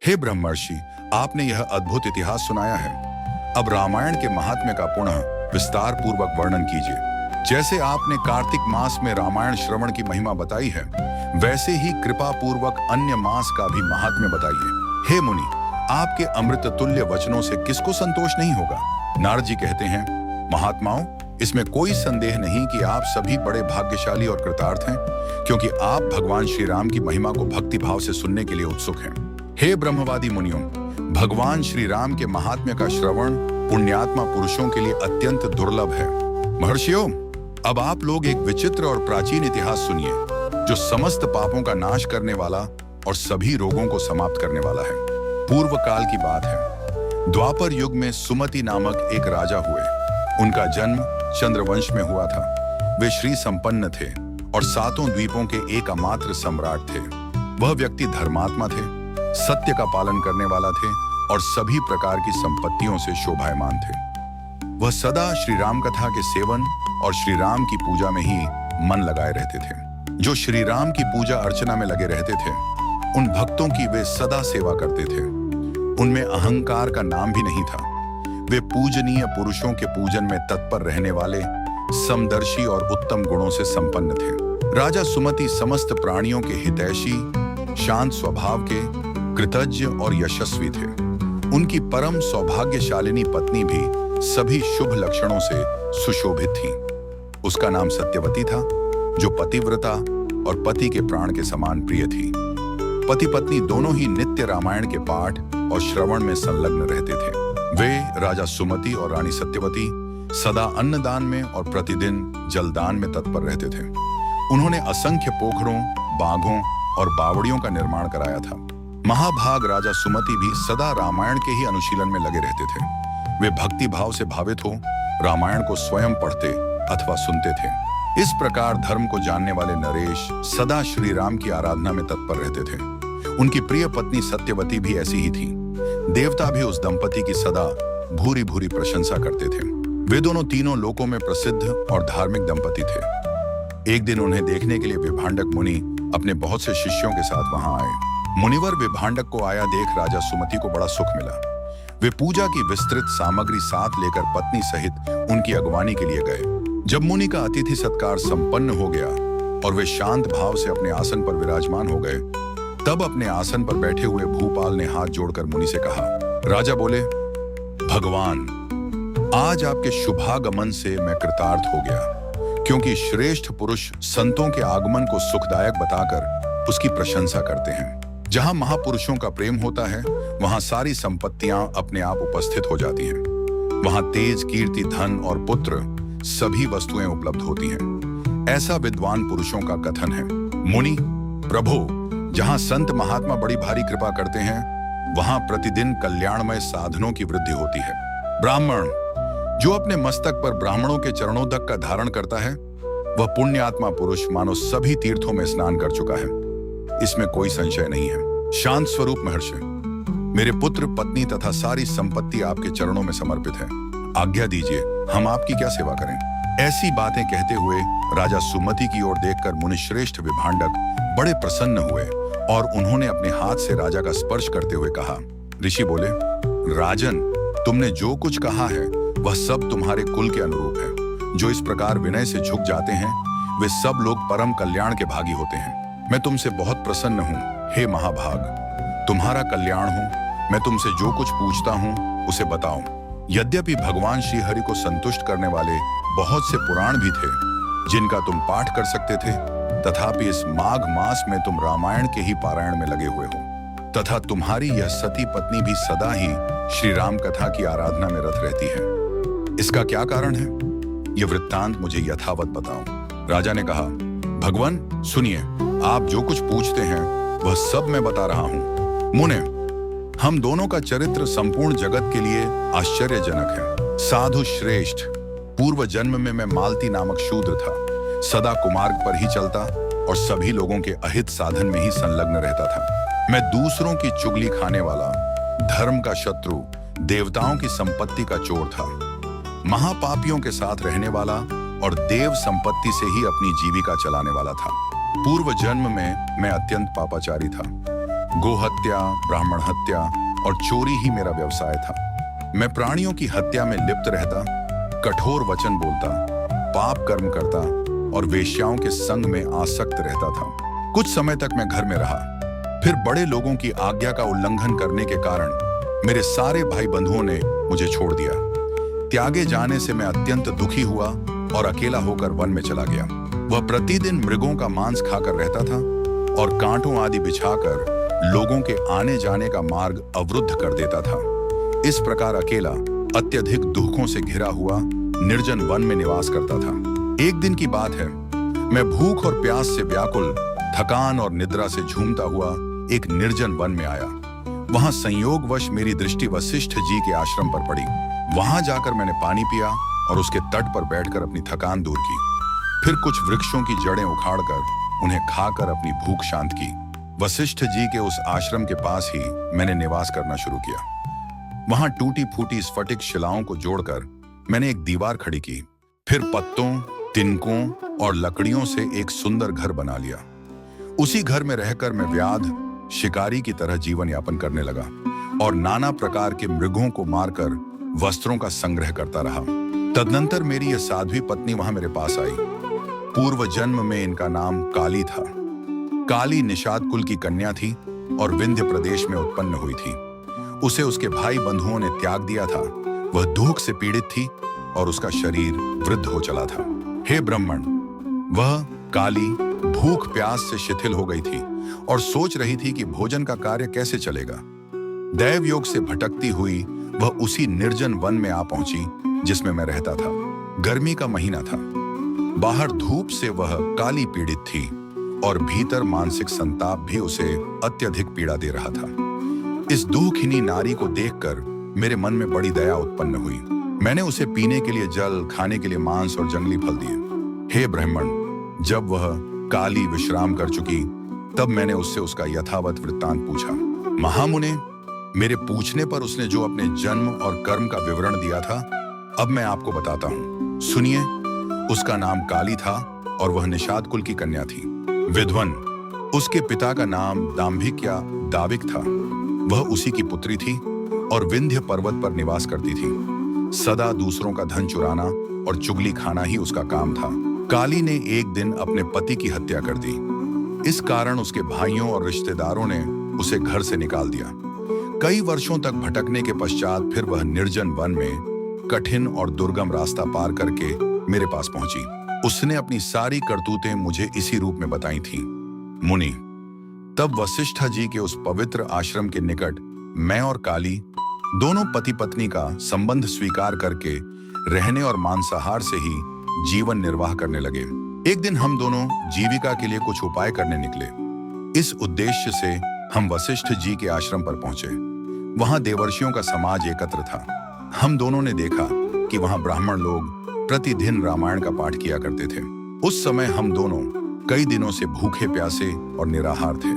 हे ब्रह्मर्षि, आपने यह अद्भुत इतिहास सुनाया है। अब रामायण के महात्म्य का पुनः विस्तार पूर्वक वर्णन कीजिए। जैसे आपने कार्तिक मास में रामायण श्रवण की महिमा बताई है, वैसे ही कृपा पूर्वक अन्य मास का भी महात्म्य बताइए। हे मुनि, आपके अमृत तुल्य वचनों से किसको संतोष नहीं होगा। नारद जी कहते हैं, महात्माओं, इसमें कोई संदेह नहीं कि आप सभी बड़े भाग्यशाली और कृतार्थ हैं, क्योंकि आप भगवान श्री राम की महिमा को भक्ति भाव से सुनने के लिए उत्सुक हैं। हे ब्रह्मवादी मुनियों, भगवान श्री राम के महात्म्य का श्रवण पुण्यात्मा पुरुषों के लिए अत्यंत दुर्लभ है। महर्षियों, अब आप लोग एक विचित्र और प्राचीन इतिहास सुनिए, जो समस्त पापों का नाश करने वाला और सभी रोगों को समाप्त करने वाला है। पूर्व काल की बात है। द्वापर युग में सुमति नामक एक राजा हुए। उनका जन्म चंद्रवंश में हुआ था। वे श्री संपन्न थे और 7 द्वीपों के एकमात्र सम्राट थे। वह व्यक्ति धर्मात्मा थे, सत्य का पालन करने वाला थे और सभी प्रकार की संपत्तियों से शोभायमान थे। वह सदा श्री राम कथा के सेवन और श्री राम की पूजा में ही मन लगाए रहते थे। जो श्री राम की पूजा अर्चना में लगे रहते थे, उन भक्तों की वे सदा सेवा करते थे। उनमें अहंकार का नाम भी नहीं था। वे पूजनीय पुरुषों के पूजन में तत्पर रहने वाले, समदर्शी और उत्तम गुणों से संपन्न थे। राजा सुमति समस्त प्राणियों के हितैषी, शांत स्वभाव के, कृतज्ञ और यशस्वी थे। उनकी परम सौभाग्यशालिनी पत्नी भी सभी शुभ लक्षणों से सुशोभित थी। उसका नाम सत्यवती था, जो पतिव्रता और पति के प्राण के समान प्रिय थी। पति पत्नी दोनों ही नित्य रामायण के पाठ और श्रवण में संलग्न रहते थे। वे राजा सुमति और रानी सत्यवती सदा अन्नदान में और प्रतिदिन जलदान में तत्पर रहते थे। उन्होंने असंख्य पोखरों, बागों और बावड़ियों का निर्माण कराया था। महाभाग राजा सुमति भी सदा रामायण के ही अनुशीलन में लगे रहते थे। वे भक्ति भाव से भावित हो रामायण को स्वयं पढ़ते अथवा सुनते थे। इस प्रकार धर्म को जानने वाले नरेश सदा श्री राम की आराधना में तत्पर रहते थे। उनकी प्रिय पत्नी सत्यवती भी ऐसी ही थी। देवता भी उस दंपति की सदा भूरी भूरी प्रशंसा करते थे। वे दोनों तीनों लोकों में प्रसिद्ध और धार्मिक दंपति थे। एक दिन उन्हें देखने के लिए विभांडक मुनि अपने बहुत से शिष्यों के साथ वहां आए। मुनिवर विभांडक को आया देख राजा सुमति को बड़ा सुख मिला। वे पूजा की विस्तृत सामग्री साथ लेकर पत्नी सहित उनकी अगवानी के लिए गए। जब मुनि का अतिथि सत्कार संपन्न हो गया और वे शांत भाव से अपने आसन पर विराजमान हो गए, तब अपने आसन पर बैठे हुए भूपाल ने हाथ जोड़कर मुनि से कहा। राजा बोले, भगवान, आज आपके शुभागमन से मैं कृतार्थ हो गया, क्योंकि श्रेष्ठ पुरुष संतों के आगमन को सुखदायक बताकर उसकी प्रशंसा करते हैं। जहां महापुरुषों का प्रेम होता है, वहां सारी संपत्तियां अपने आप उपस्थित हो जाती हैं। वहां तेज, कीर्ति, धन और पुत्र सभी वस्तुएं उपलब्ध होती हैं। ऐसा विद्वान पुरुषों का कथन है। मुनि, प्रभु, जहां संत महात्मा बड़ी भारी कृपा करते हैं, वहां प्रतिदिन कल्याणमय साधनों की वृद्धि होती है। ब्राह्मण, जो अपने मस्तक पर ब्राह्मणों के चरणोदक का धारण करता है, वह पुण्यात्मा पुरुष मानो सभी तीर्थों में स्नान कर चुका है। इसमें कोई संशय नहीं है। शांत स्वरूप महर्षि, मेरे पुत्र, पत्नी तथा सारी संपत्ति आपके चरणों में समर्पित है। आज्ञा दीजिए, हम आपकी क्या सेवा करें। ऐसी बातें कहते हुए राजा सुमति की ओर देखकर मुनिश्रेष्ठ विभांडक बड़े प्रसन्न हुए और उन्होंने अपने हाथ से राजा का स्पर्श करते हुए कहा। ऋषि बोले, राजन, तुमने जो कुछ कहा है वह सब तुम्हारे कुल के अनुरूप है। जो इस प्रकार विनय से झुक जाते हैं, वे सब लोग परम कल्याण के भागी होते हैं। मैं तुमसे बहुत प्रसन्न हूँ, हे महाभाग। तुम्हारा कल्याण हो। मैं तुमसे जो कुछ पूछता हूँ उसे बताओ। यद्यपि भगवान श्री हरि को संतुष्ट करने वाले बहुत से पुराण भी थे जिनका तुम पाठ कर सकते थे, तथापि इस माघ मास में तुम रामायण के ही पारायण में लगे हुए हो, तथा तुम्हारी यह सती पत्नी भी सदा ही श्री राम कथा की आराधना में रत रहती है। इसका क्या कारण है? यह वृत्तांत मुझे यथावत बताओ। राजा ने कहा, भगवान सुनिए, आप जो कुछ पूछते हैं वह सब मैं बता रहा हूँ। मुने, हम दोनों का चरित्र संपूर्ण जगत के लिए आश्चर्यजनक है। साधु श्रेष्ठ, पूर्व जन्म में मैं मालती नामक शूद्र था। सदा कुमार्ग पर ही चलता और सभी लोगों के अहित साधन में ही संलग्न रहता था। मैं दूसरों की चुगली खाने वाला, धर्म का शत्रु, देवताओं की संपत्ति का चोर था। महापापियों के साथ रहने वाला और देव संपत्ति से ही अपनी जीविका चलाने वाला था। पूर्व जन्म में मैं अत्यंत पापाचारी था। गोहत्या, ब्राह्मण हत्या और चोरी ही मेरा व्यवसाय था। मैं प्राणियों की हत्या में लिप्त रहता, कठोर वचन बोलता, पाप कर्म करता और वेश्याओं के संग में आसक्त रहता था। कुछ समय तक मैं घर में रहा, फिर बड़े लोगों की आज्ञा का उल्लंघन करने के कारण मेरे सारे भाई बंधुओं ने मुझे छोड़ दिया। त्यागे जाने से मैं अत्यंत दुखी हुआ और अकेला होकर वन में चला गया। वह प्रतिदिन मृगों का मांस खाकर रहता था और कांटों आदि बिछाकर लोगों के आने जाने का मार्ग अवरुद्ध कर देता था। इस प्रकार अकेला, अत्यधिक दुखों से घिरा हुआ निर्जन वन में निवास करता था। एक दिन की बात है, मैं भूख और प्यास से व्याकुल, थकान और निद्रा से झूमता हुआ एक निर्जन वन में आया। वहां संयोगवश मेरी दृष्टि वशिष्ठ जी के आश्रम पर पड़ी। वहां जाकर मैंने पानी पिया और उसके तट पर बैठकर अपनी थकान दूर की। फिर कुछ वृक्षों की जड़ें उखाड़कर उन्हें खाकर अपनी भूख शांत की। वशिष्ठ जी के उस आश्रम के पास ही मैंने निवास करना शुरू किया। वहां टूटी फूटी स्फटिक शिलाओं को जोड़कर मैंने एक दीवार खड़ी की। फिर पत्तों, तिनकों और लकड़ियों से एक सुंदर घर बना लिया। उसी घर में रहकर मैं व्याध शिकारी की तरह जीवन यापन करने लगा और नाना प्रकार के मृगों को मारकर वस्त्रों का संग्रह करता रहा। तदनंतर मेरी यह साध्वी पत्नी वहां मेरे पास आई। पूर्व जन्म में इनका नाम काली था। काली निषाद कुल की कन्या थी और विंध्य प्रदेश में उत्पन्न हुई थी। उसे उसके भाई बंधुओं ने त्याग दिया था। वह दुख से पीड़ित थी और उसका शरीर वृद्ध हो चला था। हे ब्राह्मण, वह काली भूख प्यास से शिथिल हो गई थी और सोच रही थी कि भोजन का कार्य कैसे चलेगा। दैव योग से भटकती हुई वह उसी निर्जन वन में आ पहुंची जिसमें मैं रहता था। गर्मी का महीना था। बाहर धूप से वह काली पीड़ित थी और भीतर मानसिक संताप भी उसे अत्यधिक पीड़ा दे रहा था। इस दुखहीनी नारी को देखकर मेरे मन में बड़ी दया उत्पन्न हुई। मैंने उसे पीने के लिए जल, खाने के लिए मांस और जंगली फल दिए। हे ब्राह्मण, जब वह काली विश्राम कर चुकी तब मैंने उससे उसका यथावत वृत्तांत पूछा। महामुने, मेरे पूछने पर उसने जो अपने जन्म और कर्म का विवरण दिया था, अब मैं आपको बताता हूँ। सुनिए। उसका नाम काली था और वह निषाद कुल की कन्या थी। विद्वन, उसके पिता का नाम दाम्भिक या दाविक था। वह उसी की पुत्री थी और विंध्य पर्वत पर निवास करती थी। सदा दूसरों का धन चुराना और चुगली खाना ही उसका काम था। काली ने एक दिन अपने पति की हत्या कर दी। इस कारण उसके भाइयों और रिश्तेदारों ने उसे घर से निकाल दिया। कई वर्षों तक भटकने के पश्चात फिर वह निर्जन वन में कठिन और दुर्गम रास्ता पार करके मेरे पास पहुंची। उसने अपनी सारी करतूतें मुझे इसी रूप में बताई थीं। मुनि, तब वशिष्ठ जी के उस पवित्र आश्रम के निकट मैं और काली दोनों पति पत्नी का संबंध स्वीकार करके रहने और मांसाहार से ही जीवन निर्वाह करने लगे। एक दिन हम दोनों जीविका के लिए कुछ उपाय करने निकले। इस उद्देश्य से हम वशिष्ठ जी के आश्रम पर पहुंचे। वहां देवर्षियों का समाज एकत्र था। हम दोनों ने देखा कि वहां ब्राह्मण लोग प्रतिदिन रामायण का पाठ किया करते थे। उस समय हम दोनों कई दिनों से भूखे प्यासे और निराहार थे।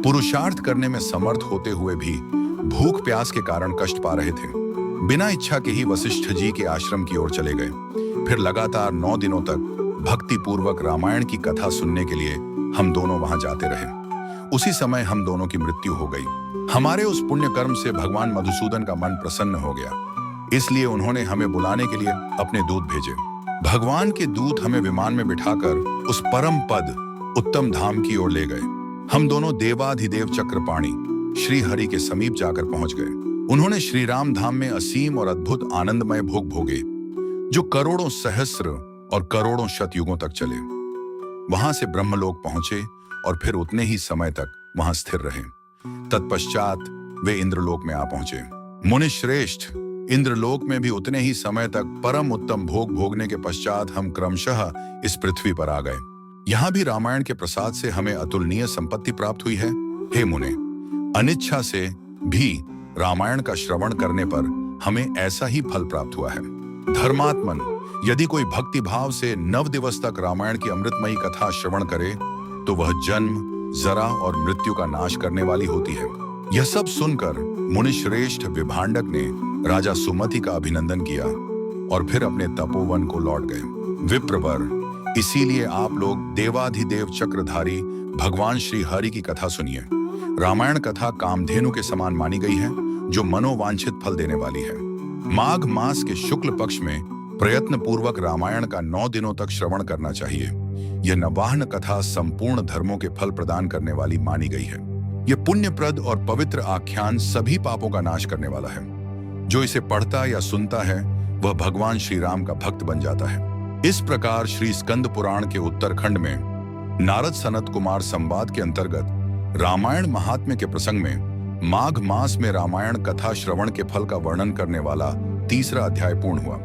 पुरुषार्थ करने में समर्थ होते हुए भी भूख प्यास के कारण कष्ट पा रहे थे। बिना इच्छा के ही वशिष्ठ जी के आश्रम की ओर चले गए। फिर लगातार 9 दिनों तक भक्ति पूर्वक रामायण की कथा सुनने के लिए हम दोनों वहां जाते रहे। उसी समय हम दोनों की मृत्यु हो गई। हमारे उस पुण्य कर्म से भगवान मधुसूदन का मन प्रसन्न हो गया, इसलिए उन्होंने हमें बुलाने के लिए अपने दूत भेजे। भगवान के दूत हमें विमान में बिठाकर उस परम पद उत्तम धाम की ओर ले गए। हम दोनों देवाधिदेव चक्रपाणी श्री हरि के समीप जाकर पहुंच गए। उन्होंने श्री राम धाम में असीम और अद्भुत आनंदमय भोग भोगे, जो करोड़ों सहस्र और करोड़ों शतयुगों तक चले। वहां से ब्रह्मलोक पहुंचे और फिर उतने ही समय तक वहां स्थिर रहे। तत्पश्चात वे इंद्रलोक में आ पहुंचे। मुनि श्रेष्ठ, इंद्रलोक में भी उतने ही समय तक परम उत्तम भोग भोगने के पश्चात हम क्रमशः इस पृथ्वी पर आ गए। यहाँ भी रामायण के प्रसाद से हमें अतुलनीय संपत्ति प्राप्त हुई है। हे मुने, अनिच्छा से भी रामायण का श्रवण करने पर हमें ऐसा ही फल प्राप्त हुआ है। धर्मात्मन, यदि कोई भक्ति भाव से 9 दिवस तक रामायण की अमृतमयी कथा श्रवण करे तो वह जन्म, जरा और मृत्यु का नाश करने वाली होती है। यह सब सुनकर मुनिश्रेष्ठ विभांडक ने राजा सुमति का अभिनंदन किया और फिर अपने तपोवन को लौट गए। विप्रवर, इसीलिए आप लोग देवाधिदेव चक्रधारी भगवान श्री हरि की कथा सुनिए। रामायण कथा कामधेनु के समान मानी गई है, जो मनोवांछित फल देने वाली है। माघ मास के शुक्ल पक्ष में प्रयत्न पूर्वक रामायण का 9 दिनों तक श्रवण करना चाहिए। यह नवाहन कथा संपूर्ण धर्मों के फल प्रदान करने वाली मानी गई है। यह पुण्यप्रद और पवित्र आख्यान सभी पापों का नाश करने वाला है। जो इसे पढ़ता या सुनता है वह भगवान श्री राम का भक्त बन जाता है। इस प्रकार श्री स्कंद पुराण के उत्तरखंड में नारद सनत कुमार संवाद के अंतर्गत रामायण महात्म्य के प्रसंग में माघ मास में रामायण कथा श्रवण के फल का वर्णन करने वाला तीसरा अध्याय पूर्ण हुआ।